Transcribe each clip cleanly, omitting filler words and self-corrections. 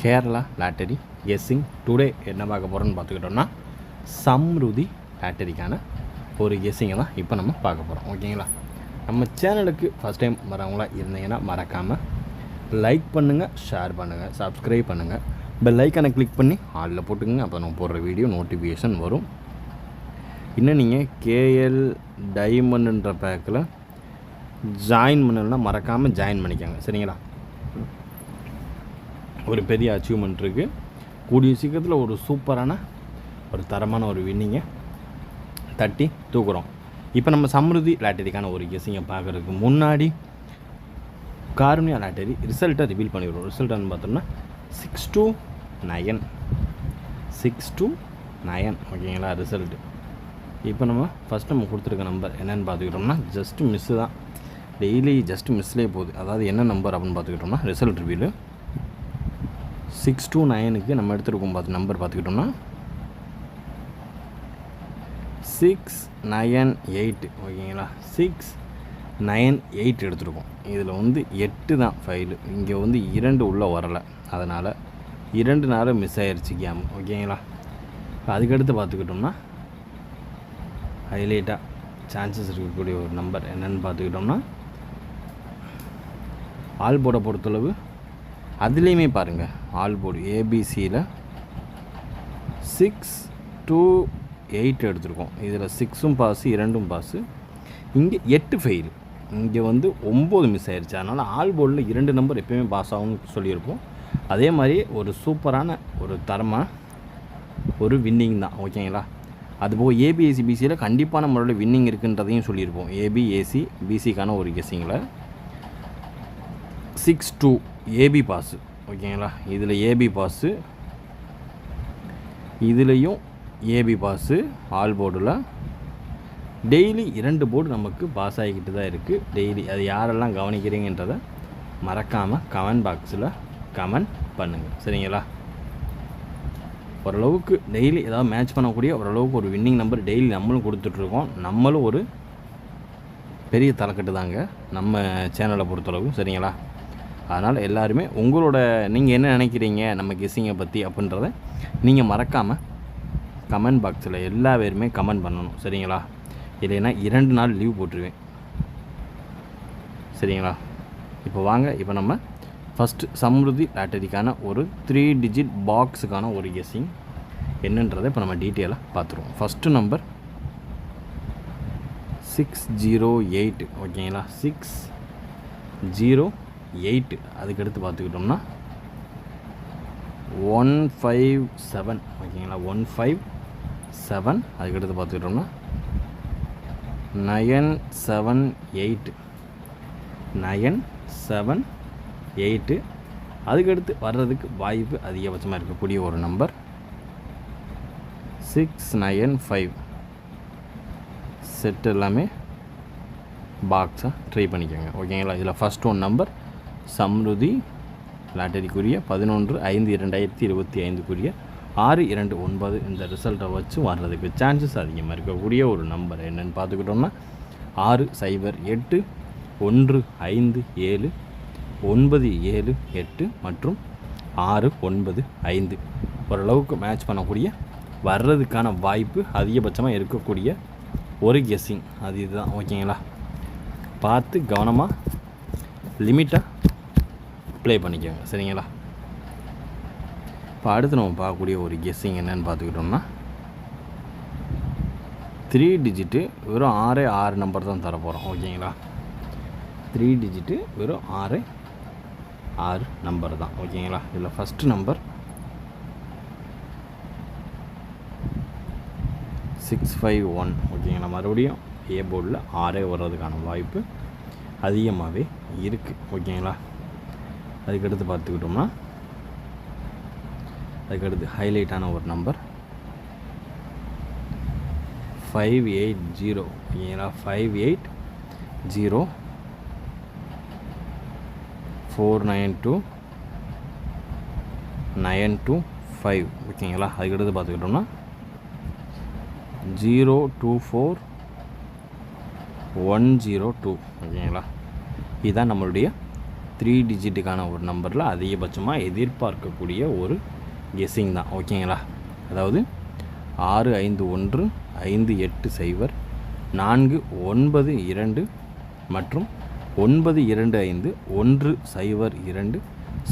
Kerala lottery guessing today என்ன பார்க்க போகிறோன்னு பார்த்துக்கிட்டோம்னா சம்ருதி லாட்டரிக்கான ஒரு கெஸ்ஸிங்கை தான் இப்போ நம்ம பார்க்க போகிறோம். ஓகேங்களா, நம்ம சேனலுக்கு ஃபஸ்ட் டைம் வரவங்களா இருந்தீங்கன்னா மறக்காமல் லைக் பண்ணுங்கள், ஷேர் பண்ணுங்கள், சப்ஸ்கிரைப் பண்ணுங்கள், பெல் ஐக்கானை கிளிக் பண்ணி ஆளில் போட்டுக்கோங்க. அப்போ நம்ம போடுற வீடியோ நோட்டிஃபிகேஷன் வரும். இன்னும் நீங்கள் கேஎல் டைமண்டுன்ற பேக்கில் ஜாயின் பண்ணலைன்னா மறக்காமல் ஜாயின் பண்ணிக்கோங்க. சரிங்களா, ஒரு பெரிய அச்சீவ்மெண்ட் இருக்குது. கூடிய சீக்கிரத்தில் ஒரு சூப்பரான ஒரு தரமான ஒரு வின்னிங்கை தட்டி தூக்குறோம். இப்போ நம்ம சம்ருதி லாட்டரிக்கான ஒரு கெஸ்ஸிங்கை பார்க்குறதுக்கு முன்னாடி காருண்யா லாட்டரி ரிசல்ட்டை ரிவீல் பண்ணிவிடுவோம். ரிசல்ட்டுன்னு பார்த்தோம்னா 629 629. ஓகேங்களா, ரிசல்ட்டு இப்போ நம்ம ஃபஸ்ட் நம்ம கொடுத்துருக்க நம்பர் என்னென்னு பார்த்துக்கிட்டோம்னா ஜஸ்ட்டு மிஸ்ஸு தான். டெய்லி ஜஸ்ட்டு மிஸ்லேயே போகுது. அதாவது என்ன நம்பர் அப்படின்னு பார்த்துக்கிட்டோம்னா ரிசல்ட் ரிவீலு 629க்கு நம்ம எடுத்துருக்கோம். நம்பர் பார்த்துக்கிட்டோம்னா 698. ஓகேங்களா, 698 எடுத்துருக்கோம். இதில் 8 தான் ஃபைலு. இங்கே 2 உள்ளே வரலை, அதனால் 2 நேரம் மிஸ் ஆகிடுச்சு கேம். ஓகேங்களா, அதுக்கடுத்து பார்த்துக்கிட்டோம்னா ஹைலைட்டாக சான்சஸ் இருக்கக்கூடிய ஒரு நம்பர் என்னென்னு பார்த்துக்கிட்டோம்னா ஆல் போர்டை பொறுத்தளவு அதுலேயுமே பாருங்கள், ஆல் போர்டு ஏபிசியில் 628 எடுத்திருக்கோம். இதில் 6ம் பாஸு 2ம் பாஸு. இங்கே 8 ஃபெயில். இங்கே 9 மிஸ் ஆயிடுச்சு. அதனால் ஆல் போர்டில் 2 நம்பர் எப்போயுமே பாஸ் ஆகும்னு சொல்லியிருப்போம். அதே மாதிரி ஒரு சூப்பரான ஒரு தரமாக ஒரு வின்னிங் தான். ஓகேங்களா, அதுபோக ஏபிஎஸ்சி பிசியில் கண்டிப்பான முறையில் வின்னிங் இருக்குன்றதையும் சொல்லியிருப்போம். ஏபிஏசி பிசிக்கான ஒரு கெஸ்ஸிங்கில் 62 ஏபி பாஸு. ஓகேங்களா, இதில் ஏபி பாஸு, இதுலேயும் ஏபி பாஸு. ஆல் போர்டில் டெய்லி 2 போர்டு நமக்கு பாஸ் ஆகிக்கிட்டு தான் இருக்குது டெய்லி. அது யாரெல்லாம் கவனிக்கிறீங்கன்றதை மறக்காமல் கமெண்ட் பாக்ஸில் கமெண்ட் பண்ணுங்கள். சரிங்களா, ஓரளவுக்கு டெய்லி ஏதாவது மேட்ச் பண்ணக்கூடிய ஓரளவுக்கு ஒரு வின்னிங் நம்பர் டெய்லி நம்மளும் கொடுத்துட்ருக்கோம். நம்மளும் ஒரு பெரிய தலைக்கட்டு தாங்க நம்ம சேனலை பொறுத்தளவு. சரிங்களா, அதனால் எல்லாருமே உங்களோட நீங்கள் என்ன நினைக்கிறீங்க நம்ம கெஸ்ஸிங்கை பற்றி அப்படின்றத நீங்கள் மறக்காமல் கமெண்ட் பாக்ஸில் எல்லா பேருமே கமெண்ட் பண்ணணும். சரிங்களா, இல்லைன்னா 2 நாள் லீவ் போட்டுருவேன். சரிங்களா, இப்போ வாங்க, இப்போ நம்ம ஃபஸ்ட்டு சம்ருதி லாட்டரிக்கான ஒரு 3 டிஜிட் பாக்ஸுக்கான ஒரு கெஸ்ஸிங் என்னன்றதை இப்போ நம்ம டீட்டெயிலாக பார்த்துருவோம். First number 608. ஓகேங்களா, 608. அதுக்கடுத்து பார்த்துக்கிட்டோம்னா 157. ஓகேங்களா, 157. அதுக்கடுத்து பார்த்துக்கிட்டோம்னா 978. 978. அதுக்கடுத்து வர்றதுக்கு வாய்ப்பு அதிகபட்சமாக இருக்கக்கூடிய ஒரு நம்பர் 695. செட் எல்லாமே பாக்ஸாக ட்ரை பண்ணிக்கோங்க. ஓகேங்களா, இதில் ஃபஸ்ட் ஒன் நம்பர் சம்ருதி லாட்டரிக்குரிய 11/5/2025க்குரிய 629. இந்த ரிசல்ட்டை வச்சு வர்றதுக்கு சான்சஸ் அதிகமாக இருக்கக்கூடிய ஒரு நம்பர் என்னென்னு பார்த்துக்கிட்டோம்னா 608 157 978 மற்றும் 695. ஓரளவுக்கு மேட்ச் பண்ணக்கூடிய வர்றதுக்கான வாய்ப்பு அதிகபட்சமாக இருக்கக்கூடிய ஒரு கெஸ்ஸிங் அது இதுதான். ஓகேங்களா, பார்த்து கவனமாக லிமிட்டாக ப்ளே பண்ணிக்கோங்க. சரிங்களா, இப்போ அடுத்து நம்ம பார்க்கக்கூடிய ஒரு கெஸ்ஸிங் என்னென்னு பார்த்துக்கிட்டோம்னா 3 டிஜிட்டு வெறும் 6 நம்பர் தான் தர போகிறோம். ஓகேங்களா, 3 டிஜிட்டு வெறும் 6 நம்பர் தான். ஓகேங்களா, இதில் ஃபஸ்ட்டு நம்பர் 651. ஓகேங்களா, மறுபடியும் ஏ போர்டில் 6 வர்றதுக்கான வாய்ப்பு அதிகமாகவே இருக்குது. ஓகேங்களா, அதுக்கடுத்து பார்த்துக்கிட்டோம்னா அதுக்கடுத்து ஹைலைட்டான ஒரு நம்பர் 580. ஓகேங்களா, 580 492 925. ஓகேங்களா, அதுக்கடுத்து பார்த்துக்கிட்டோம்னா 024 102. ஓகேங்களா, இதுதான் நம்மளுடைய 3 டிஜிட்டுக்கான ஒரு நம்பரில் அதிகபட்சமாக எதிர்பார்க்கக்கூடிய ஒரு கெஸ்ஸிங் தான். ஓகேங்களா? அதாவது 651 58 0 492 மற்றும் 925 102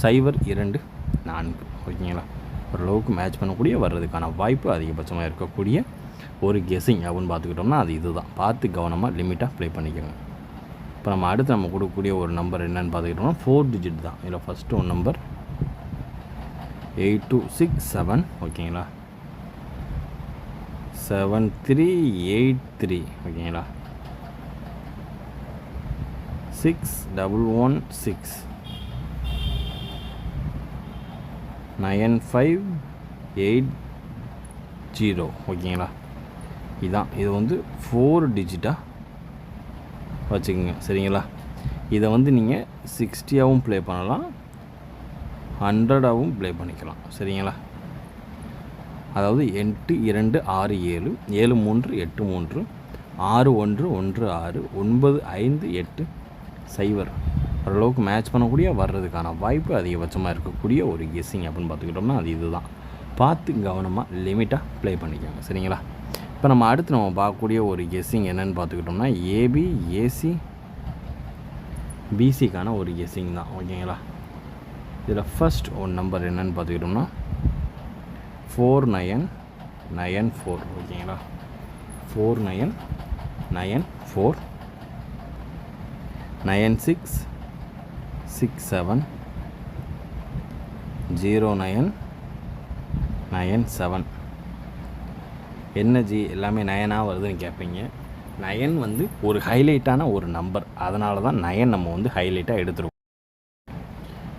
024. ஓகேங்களா? ஓரளவுக்கு மேட்ச் பண்ணக்கூடிய வர்றதுக்கான வாய்ப்பு அதிகபட்சமாக இருக்கக்கூடிய ஒரு கெஸ்ஸிங் அப்படின்னு பார்த்துக்கிட்டோம்னா அது இது தான். பார்த்து கவனமாக லிமிட்டாக ப்ளே பண்ணிக்கோங்க. இப்போ நம்ம அடுத்து நம்ம கொடுக்கக்கூடிய ஒரு நம்பர் என்னென்னு பார்த்துக்கிட்டோம்னா 4 டிஜிட் தான். இதில் ஃபஸ்ட்டு ஒரு நம்பர் 8267. ஓகேங்களா? 7383. ஓகேங்களா? 6116 9580. ஓகேங்களா? இதான் இது வந்து 4 டிஜிட்டாக வச்சுக்கோங்க. சரிங்களா? இதை வந்து நீங்கள் 60ஆகவும் ப்ளே பண்ணலாம், 100ஆகவும் ப்ளே பண்ணிக்கலாம். சரிங்களா? அதாவது 8267 7383 6116 9580. ஓரளவுக்கு மேட்ச் பண்ணக்கூடிய வர்றதுக்கான வாய்ப்பு அதிகபட்சமாக இருக்கக்கூடிய ஒரு கெஸ்ஸிங் அப்படின்னு பார்த்துக்கிட்டோம்னா அது இது தான். பார்த்து கவனமாக லிமிட்டாக ப்ளே பண்ணிக்கோங்க. சரிங்களா? இப்போ நம்ம அடுத்து நம்ம பார்க்கக்கூடிய ஒரு கெஸ்ஸிங் என்னென்னு பார்த்துக்கிட்டோம்னா ஏபி ஏசி பிசிக்கான ஒரு கெஸ்ஸிங் தான். ஓகேங்களா? இதில் ஃபஸ்ட் ஒரு நம்பர் என்னென்னு பார்த்துக்கிட்டோம்னா 4994. ஓகேங்களா? 4994 9667 0997. என்ன ஜி எல்லாமே 9ஆக வருதுன்னு கேட்பீங்க. 9 வந்து ஒரு ஹைலைட்டான ஒரு நம்பர், அதனால தான் 9 நம்ம வந்து ஹைலைட்டாக எடுத்துருவோம்.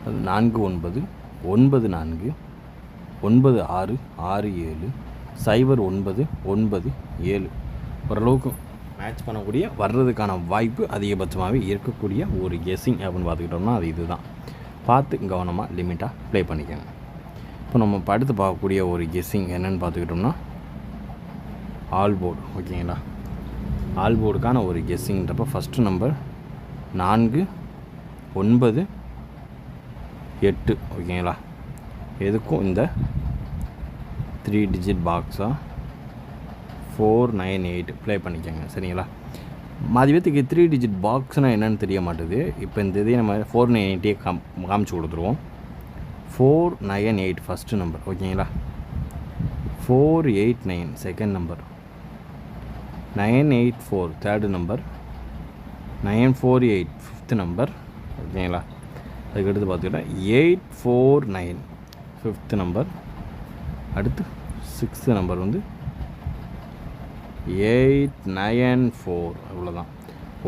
அது 49 94 96 67 0997. ஓரளவுக்கு மேட்ச் பண்ணக்கூடிய வர்றதுக்கான வாய்ப்பு அதிகபட்சமாகவே இருக்கக்கூடிய ஒரு கெஸ்ஸிங் அப்படின்னு பார்த்துக்கிட்டோம்னா அது இது தான். பார்த்து கவனமாக லிமிட்டாக ப்ளே பண்ணிக்கோங்க. இப்போ நம்ம அடுத்து பார்க்கக்கூடிய ஒரு கெஸ்ஸிங் என்னென்னு பார்த்துக்கிட்டோம்னா ஆல் போர்டு. ஓகேங்களா? ஆல் போர்டுக்கான ஒரு கெஸ்ஸிங்கிறப்ப ஃபஸ்ட்டு நம்பர் 498. ஓகேங்களா? எதுக்கும் இந்த 3 டிஜிட் பாக்ஸாக 498 ப்ளே பண்ணிக்கோங்க. சரிங்களா? மதியத்துக்கு 3 டிஜிட் பாக்ஸ்னால் என்னென்னு தெரிய மாட்டுது. இப்போ இந்த இதையே நம்ம 498 காமிச்சு கொடுத்துருவோம். 498 ஃபஸ்ட்டு நம்பர். ஓகேங்களா? 489 second number, 984 third number, 948 fifth number. ஓகேங்களா? அதுக்கடுத்து பார்த்துக்கிட்டா 849 ஃபிஃப்த்து நம்பர். அடுத்து 6th நம்பர் வந்து 894. அவ்வளோதான்.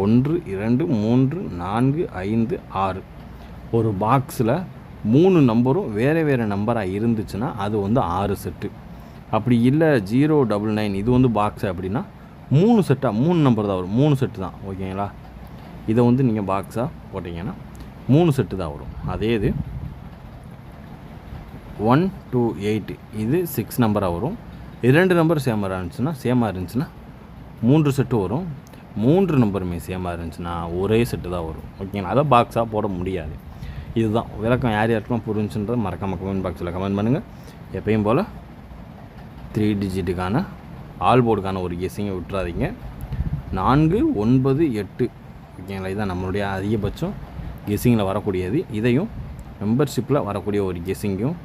1 2 3 4 5 6. ஒரு பாக்ஸில் 3 நம்பரும் வேறு வேறு நம்பராக இருந்துச்சுன்னா அது வந்து 6 செட்டு. அப்படி இல்லை 099 இது வந்து பாக்ஸு அப்படின்னா 3 செட்டாக 3 நம்பர் தான் வரும். 3 செட்டு தான். ஓகேங்களா? இதை வந்து நீங்கள் பாக்ஸாக போட்டிங்கன்னா 3 செட்டு தான் வரும். அதே இது 128 இது 6 நம்பராக வரும். 2 நம்பர் சேமாக இருந்துச்சுன்னா 3 செட்டு வரும். 3 நம்பருமே சேமாக இருந்துச்சுன்னா ஒரே செட்டு தான் வரும். ஓகேங்களா? அதை பாக்ஸாக போட முடியாது. இதுதான் விளக்கம். யார் யாருக்கெல்லாம் புரிஞ்சுன்றது மறக்காமல் கமெண்ட் பாக்ஸில் கமெண்ட் பண்ணுங்கள். எப்பயும் போல் 3 டிஜிட்டுக்கான ஆல் போர்டுக்கான ஒரு கெஸ்ஸிங்கை விட்டுறாதீங்க. 498. ஓகேங்களா? இதுதான் நம்மளுடைய அதிகபட்சம் கெஸ்ஸிங்கில் வரக்கூடியது. இதையும் மெம்பர்ஷிப்பில் வரக்கூடிய ஒரு கெஸ்ஸிங்கும்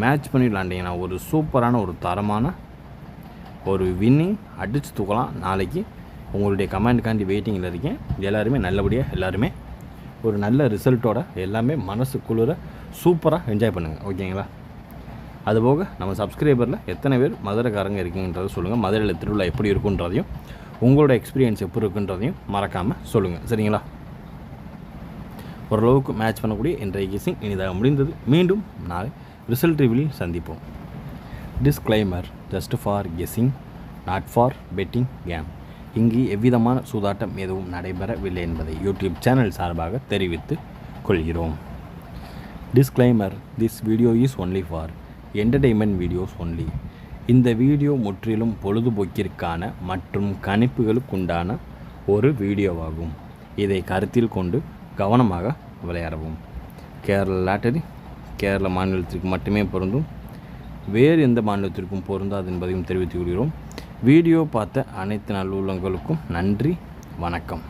மேட்ச் பண்ணி விளாண்டிங்கன்னா ஒரு சூப்பரான ஒரு தரமான ஒரு வின்னிங் அடித்து தூக்கலாம். நாளைக்கு உங்களுடைய கமெண்ட்டுக்காண்டி வெயிட்டிங்கில் இருக்கேன். எல்லாருமே நல்லபடியாக எல்லாருமே ஒரு நல்ல ரிசல்ட்டோட எல்லாமே மனசு குளிர சூப்பராக என்ஜாய் பண்ணுங்கள். ஓகேங்களா? அதுபோக நம்ம சப்ஸ்கிரைபரில் எத்தனை பேர் மதுரைக்காரங்க இருக்குங்கன்றதை சொல்லுங்கள். மதுரையில் திருவிழா எப்படி இருக்குன்றதையும் உங்களோட எக்ஸ்பீரியன்ஸ் எப்படி இருக்குன்றதையும் மறக்காமல் சொல்லுங்கள். சரிங்களா? ஓரளவுக்கு மேட்ச் பண்ணக்கூடிய இன்றைய கெஸ்ஸிங் இனிதாக முடிந்தது. மீண்டும் நாளை ரிசல்ட் ரிவியூவில் சந்திப்போம். Disclaimer: just for guessing, not for betting game. இங்கு எவ்விதமான சூதாட்டம் எதுவும் நடைபெறவில்லை என்பதை யூடியூப் சேனல் சார்பாக தெரிவித்துக் கொள்கிறோம். Disclaimer: this video is only for entertainment videos only. இந்த வீடியோ முற்றிலும் பொழுதுபோக்கிற்கான மற்றும் கணிப்புகளுக்குண்டான ஒரு வீடியோவாகும். இதை கருத்தில் கொண்டு கவனமாக விளையாடவும். கேரளா லாட்டரி கேரள மாநிலத்திற்கு மட்டுமே பொருந்தும், வேறு எந்த மாநிலத்திற்கும் பொருந்தாது என்பதையும் தெரிவித்துக் கொள்கிறோம். வீடியோ பார்த்த அனைத்து நல்லுள்ளங்களுக்கும் நன்றி, வணக்கம்.